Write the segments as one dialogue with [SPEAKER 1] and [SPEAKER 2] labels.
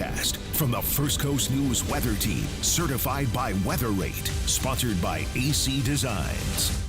[SPEAKER 1] forecast from the First Coast News Weather Team, certified by Weather Rate, sponsored by AC Designs.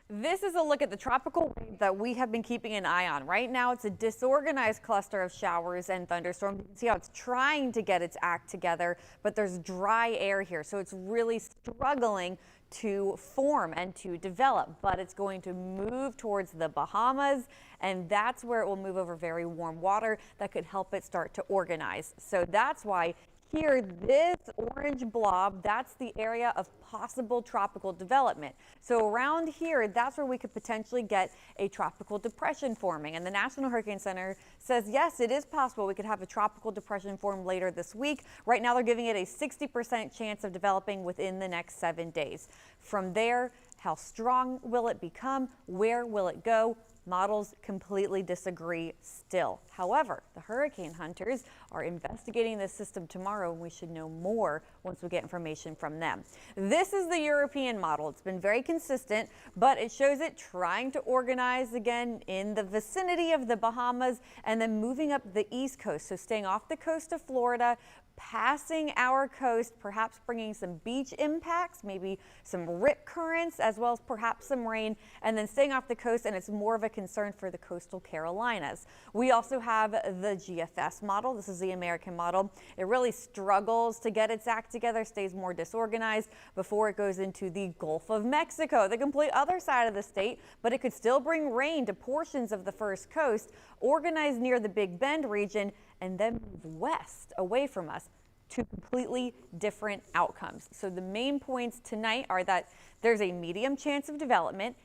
[SPEAKER 2] This is a look at the tropical wave that we have been keeping an eye on. Right now, it's a disorganized cluster of showers and thunderstorms. You can see how it's trying to get its act together, but there's dry air here, so it's really struggling to form and to develop, but it's going to move towards the Bahamas, and that's where it will move over very warm water that could help it start to organize. So that's why here, this orange blob, that's the area of possible tropical development. So around here, that's where we could potentially get a tropical depression forming. And the National Hurricane Center says, yes, it is possible we could have a tropical depression form later this week. Right now, they're giving it a 60% chance of developing within the next 7 days. From there, how strong will it become? Where will it go? Models completely disagree still. However, the hurricane hunters are investigating this system tomorrow, and we should know more once we get information from them. This is the European model. It's been very consistent, but it shows it trying to organize again in the vicinity of the Bahamas and then moving up the East Coast. So staying off the coast of Florida, passing our coast, perhaps bringing some beach impacts, maybe some rip currents, as well as perhaps some rain, and then staying off the coast, and it's more of a concern for the coastal Carolinas. We also have the GFS model. This is the American model. It really struggles to get its act together, stays more disorganized before it goes into the Gulf of Mexico, the complete other side of the state, but it could still bring rain to portions of the first coast, organize near the Big Bend region, and then move west away from us. Two completely different outcomes. So the main points tonight are that there's a medium chance of development.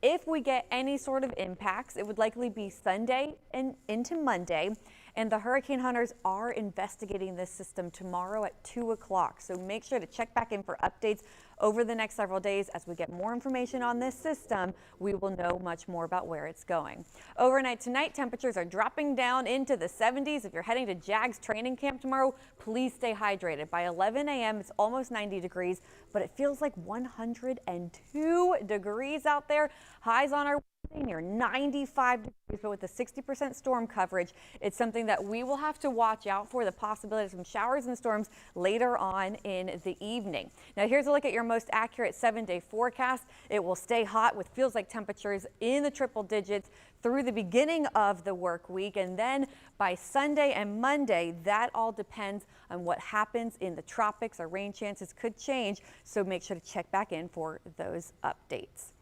[SPEAKER 2] If we get any sort of impacts, it would likely be Sunday and into Monday. And the hurricane hunters are investigating this system tomorrow at 2 o'clock. So make sure to check back in for updates over the next several days. As we get more information on this system, we will know much more about where it's going. Overnight tonight, temperatures are dropping down into the 70s. If you're heading to Jags training camp tomorrow, please stay hydrated. By 11 a.m., it's almost 90 degrees, but it feels like 102 degrees out there. Highs on our near 95 degrees, but with the 60% storm coverage, it's something that we will have to watch out for, the possibility of some showers and storms later on in the evening. Now here's a look at your most accurate 7-day forecast. It will stay hot with feels like temperatures in the triple digits through the beginning of the work week, and then by Sunday and Monday, that all depends on what happens in the tropics. Our rain chances could change, so make sure to check back in for those updates.